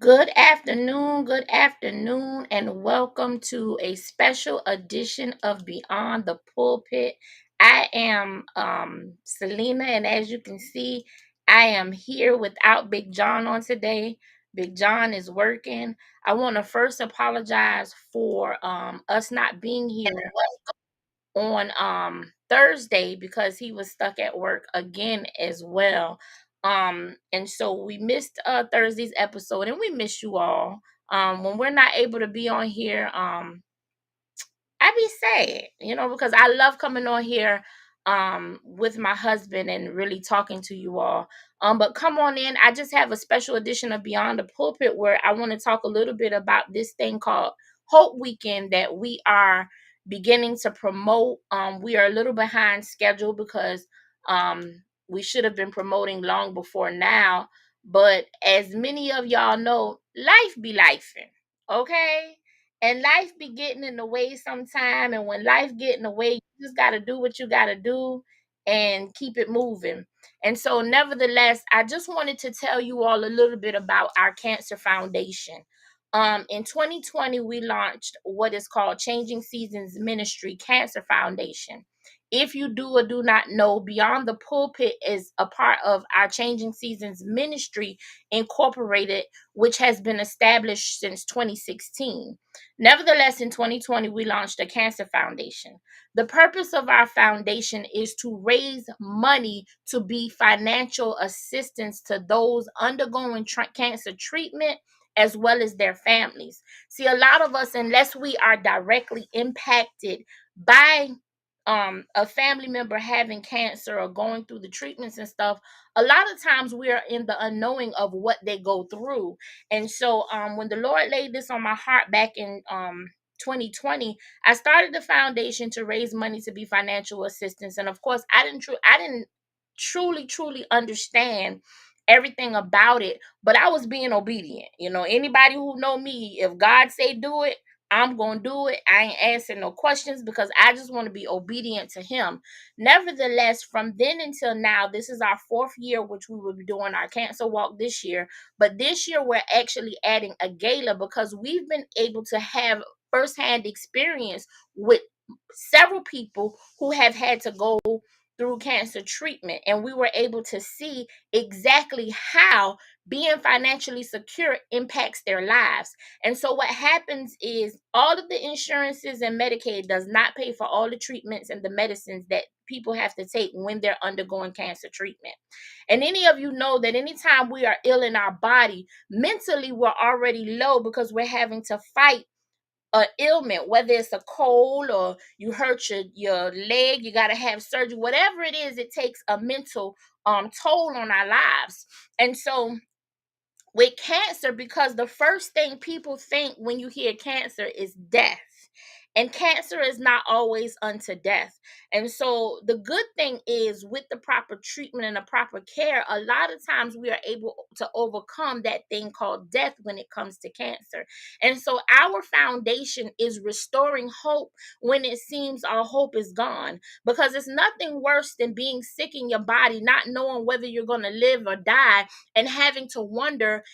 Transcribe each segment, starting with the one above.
good afternoon, and welcome to a special edition of Beyond the Pulpit. I am Selena, and as you can see, I am here without Big John on today. Big John is working. I want to first apologize for us not being here on Thursday because he was stuck at work again as well. And so we missed Thursday's episode, and we miss you all. When we're not able to be on here, I be sad, because I love coming on here with my husband and really talking to you all. But come on in. I just have a special edition of Beyond the Pulpit where I want to talk a little bit about this thing called Hope Weekend that we are beginning to promote. We are a little behind schedule because we should have been promoting long before now. But as many of y'all know, life be lifing, okay? And life be getting in the way sometime. And when life get in the way, you just gotta do what you gotta do and keep it moving. And so, nevertheless, I just wanted to tell you all a little bit about our Cancer Foundation. In 2020, we launched what is called Changing Seasons Ministry Cancer Foundation. If you do or do not know, Beyond the Pulpit is a part of our Changing Seasons Ministry Incorporated, which has been established since 2016. Nevertheless, in 2020, we launched a cancer foundation. The purpose of our foundation is to raise money to be financial assistance to those undergoing cancer treatment as well as their families. See, a lot of us, unless we are directly impacted by a family member having cancer or going through the treatments and stuff, a lot of times we are in the unknowing of what they go through. And so when the Lord laid this on my heart back in 2020, I started the foundation to raise money to be financial assistance. And of course, I didn't truly understand everything about it, but I was being obedient. Anybody who know me, if God say do it, I'm going to do it. I ain't answering no questions because I just want to be obedient to him. Nevertheless, from then until now, this is our fourth year, which we will be doing our cancer walk this year. But this year, we're actually adding a gala because we've been able to have firsthand experience with several people who have had to go through cancer treatment. And we were able to see exactly how being financially secure impacts their lives. And so what happens is all of the insurances and Medicaid does not pay for all the treatments and the medicines that people have to take when they're undergoing cancer treatment. And any of you know that anytime we are ill in our body, mentally we're already low because we're having to fight a ailment, whether it's a cold or you hurt your leg, you got to have surgery, whatever it is, it takes a mental toll on our lives. And so with cancer, because the first thing people think when you hear cancer is death. And cancer is not always unto death. And so the good thing is with the proper treatment and the proper care, a lot of times we are able to overcome that thing called death when it comes to cancer. And so our foundation is restoring hope when it seems our hope is gone, because it's nothing worse than being sick in your body, not knowing whether you're going to live or die, and having to wonder,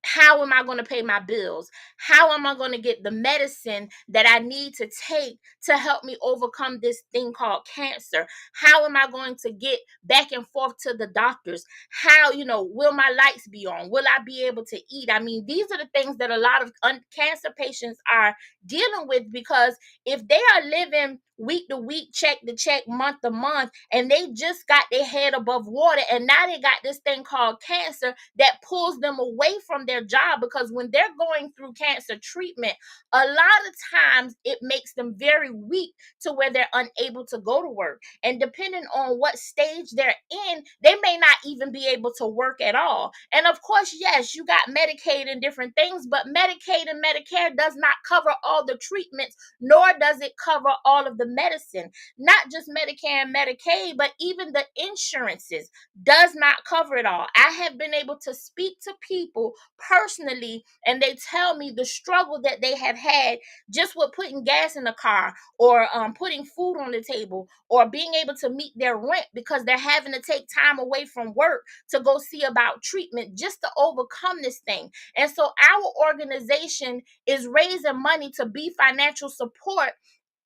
how am I going to pay my bills? How am I going to get the medicine that I need to take to help me overcome this thing called cancer? How am I going to get back and forth to the doctors? How, will my lights be on? Will I be able to eat? I mean, these are the things that a lot of cancer patients are dealing with, because if they are living week to week, check to check, month to month, and they just got their head above water, and now they got this thing called cancer that pulls them away from their job, because when they're going through cancer treatment, a lot of times it makes them very weak to where they're unable to go to work. And depending on what stage they're in, they may not even be able to work at all. And of course, yes, you got Medicaid and different things, but Medicaid and Medicare does not cover all the treatments, nor does it cover all of the medicine, not just Medicare and Medicaid, but even the insurances does not cover it all. I have been able to speak to people personally, and they tell me the struggle that they have had just with putting gas in the car, or putting food on the table, or being able to meet their rent because they're having to take time away from work to go see about treatment just to overcome this thing. And so our organization is raising money to be financial support,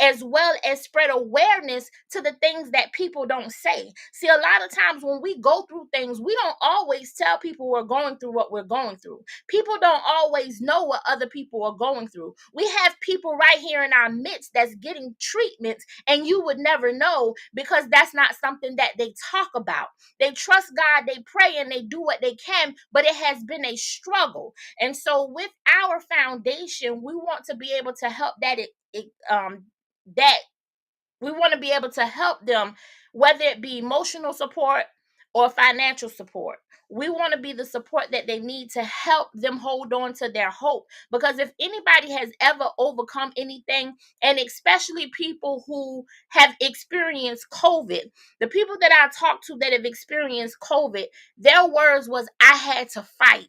as well as spread awareness to the things that people don't say. See, a lot of times when we go through things, we don't always tell people we're going through what we're going through. People don't always know what other people are going through. We have people right here in our midst that's getting treatments, and you would never know because that's not something that they talk about. They trust God, they pray, and they do what they can, but it has been a struggle. And so with our foundation, we want to be able to help that we want to be able to help them, whether it be emotional support or financial support. We want to be the support that they need to help them hold on to their hope. Because if anybody has ever overcome anything, and especially people who have experienced COVID, the people that I talked to that have experienced COVID, their words was, I had to fight.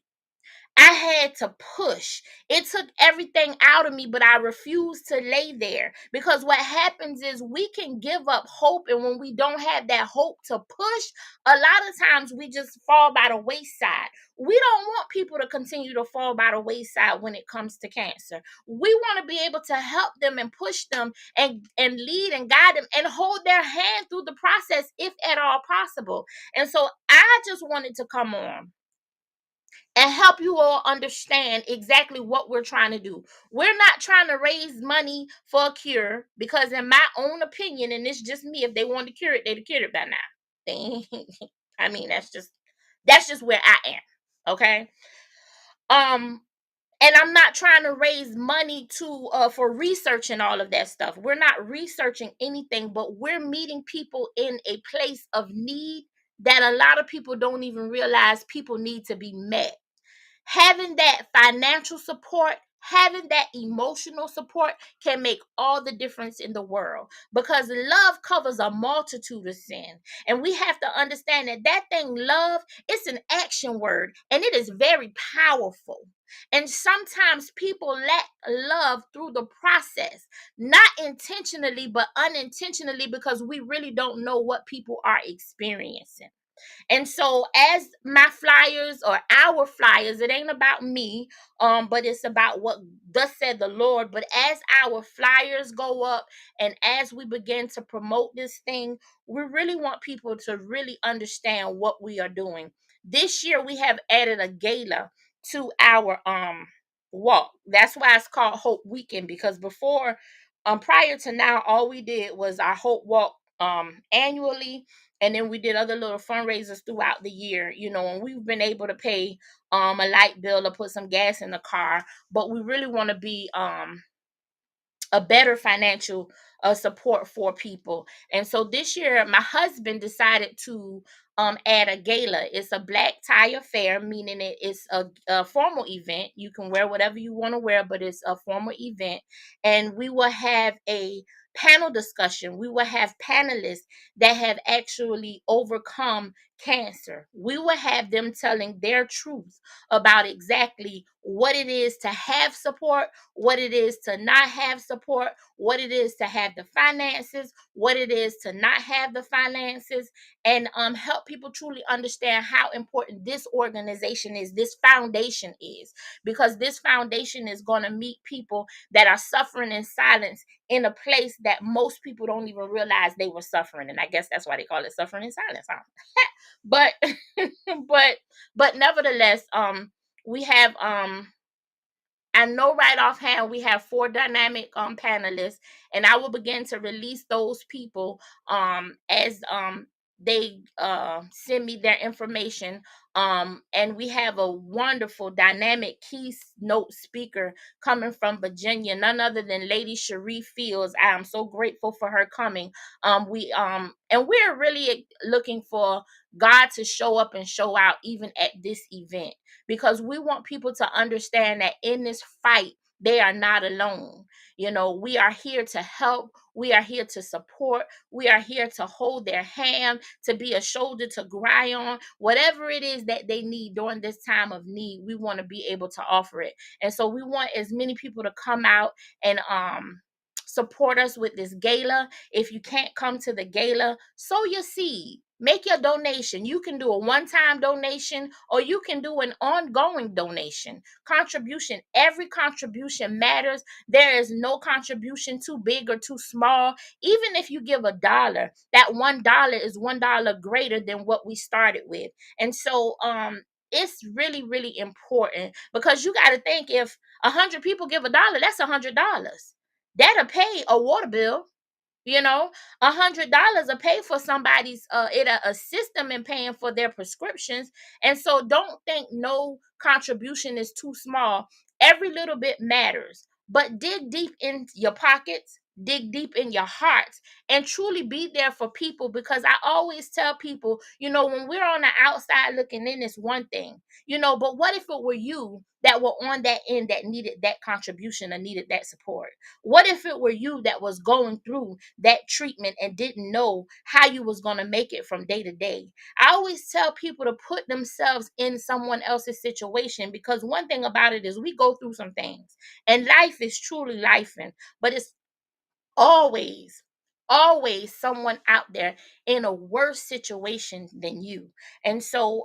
I had to push. It took everything out of me, but I refused to lay there, because what happens is we can give up hope. And when we don't have that hope to push, a lot of times we just fall by the wayside. We don't want people to continue to fall by the wayside when it comes to cancer. We want to be able to help them and push them and lead and guide them and hold their hand through the process if at all possible. And so I just wanted to come on and help you all understand exactly what we're trying to do. We're not trying to raise money for a cure, because in my own opinion, and it's just me, if they want to cure it, they'd have cured it by now. I mean, that's just where I am. Okay. And I'm not trying to raise money to for research and all of that stuff. We're not researching anything, but we're meeting people in a place of need that a lot of people don't even realize people need to be met. Having that financial support, having that emotional support can make all the difference in the world, because love covers a multitude of sin. And we have to understand that that thing, love, it's an action word, and it is very powerful. And sometimes people lack love through the process, not intentionally, but unintentionally, because we really don't know what people are experiencing. And so as my flyers, or our flyers, it ain't about me, but it's about what thus said the Lord. But as our flyers go up, and as we begin to promote this thing, we really want people to really understand what we are doing. This year we have added a gala to our walk. That's why it's called Hope Weekend, because before, prior to now, all we did was our Hope Walk annually, and then we did other little fundraisers throughout the year, and we've been able to pay a light bill or put some gas in the car. But we really want to be a better financial support for people. And so this year, my husband decided to add a gala. It's a black tie affair, meaning it is a formal event. You can wear whatever you want to wear, but it's a formal event. And we will have a panel discussion. We will have panelists that have actually overcome cancer. We will have them telling their truth about exactly what it is to have support, what it is to not have support, what it is to have the finances, what it is to not have the finances, and help people truly understand how important this organization is, this foundation is, because this foundation is going to meet people that are suffering in silence in a place that most people don't even realize they were suffering. And I guess that's why they call it suffering in silence, huh? but but nevertheless, we have I know right offhand we have 4 dynamic panelists, and I will begin to release those people as they send me their information. And we have a wonderful dynamic keynote speaker coming from Virginia, none other than Lady Cherie Fields. I am so grateful for her coming. We're really looking for God to show up and show out even at this event, because we want people to understand that in this fight they are not alone. We are here to help. We are here to support. We are here to hold their hand, to be a shoulder to cry on. Whatever it is that they need during this time of need, we want to be able to offer it. And so we want as many people to come out and support us with this gala. If you can't come to the gala, sow your seed. Make your donation. You can do a one-time donation, or you can do an ongoing donation. Contribution. Every contribution matters. There is no contribution too big or too small. Even if you give $1, that $1 is $1 greater than what we started with. And so it's really, really important, because you got to think, if 100 people give $1, that's $100. That'll pay a water bill. $100 will pay for somebody's it'll assist them in paying for their prescriptions. And so don't think no contribution is too small. Every little bit matters, but dig deep in your pockets, dig deep in your hearts, and truly be there for people. Because I always tell people, when we're on the outside looking in, it's one thing, but what if it were you that were on that end, that needed that contribution or needed that support? What if it were you that was going through that treatment and didn't know how you was going to make it from day to day? I always tell people to put themselves in someone else's situation, because one thing about it is we go through some things, and life is truly lifing, but it's always, always someone out there in a worse situation than you. And so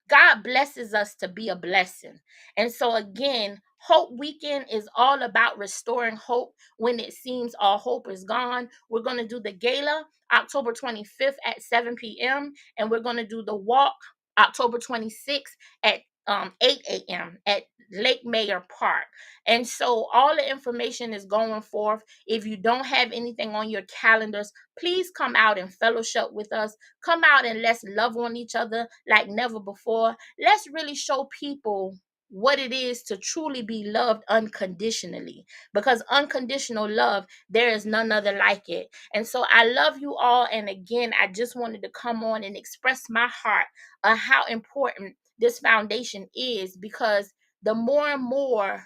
God blesses us to be a blessing. And so again, Hope Weekend is all about restoring hope when it seems all hope is gone. We're going to do the gala October 25th at 7 p.m. and we're going to do the walk October 26th at 8 a.m. at Lake Mayor Park. And so all the information is going forth. If you don't have anything on your calendars, please come out and fellowship with us. Come out and let's love on each other like never before. Let's really show people what it is to truly be loved unconditionally, because unconditional love, there is none other like it. And so I love you all. And again, I just wanted to come on and express my heart on how important this foundation is, because the more and more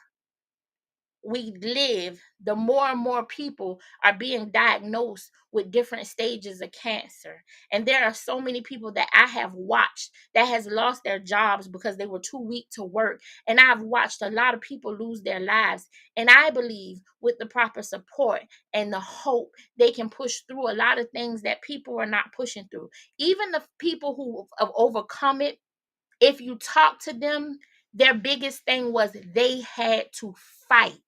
we live, the more and more people are being diagnosed with different stages of cancer. And there are so many people that I have watched that has lost their jobs because they were too weak to work. And I've watched a lot of people lose their lives. And I believe with the proper support and the hope, they can push through a lot of things that people are not pushing through. Even the people who have overcome it, if you talk to them, their biggest thing was they had to fight.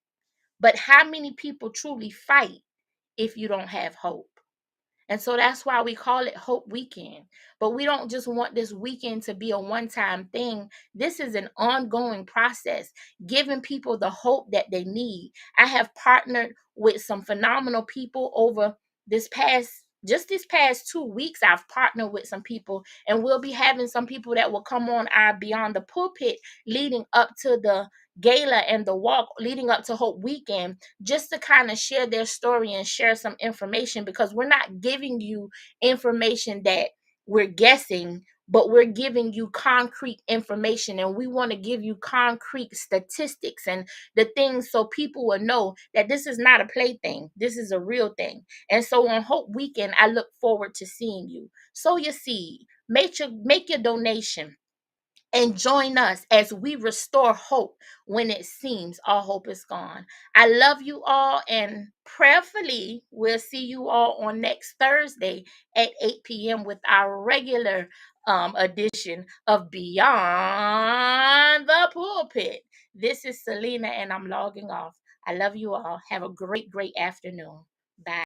But how many people truly fight if you don't have hope? And so that's why we call it Hope Weekend. But we don't just want this weekend to be a one-time thing. This is an ongoing process, giving people the hope that they need. I have partnered with some phenomenal people over this past 2 weeks. I've partnered with some people, and we'll be having some people that will come on our Beyond the Pulpit leading up to the gala and the walk leading up to Hope Weekend, just to kind of share their story and share some information, because we're not giving you information that we're guessing, but we're giving you concrete information, and we want to give you concrete statistics and the things so people will know that this is not a plaything. This is a real thing. And so on Hope Weekend, I look forward to seeing you. Sow your seed, make your donation, and join us as we restore hope when it seems all hope is gone. I love you all, and prayerfully, we'll see you all on next Thursday at 8 p.m. with our regular edition of Beyond the Pulpit. This is Selena, and I'm logging off. I love you all. Have a great, great afternoon. Bye.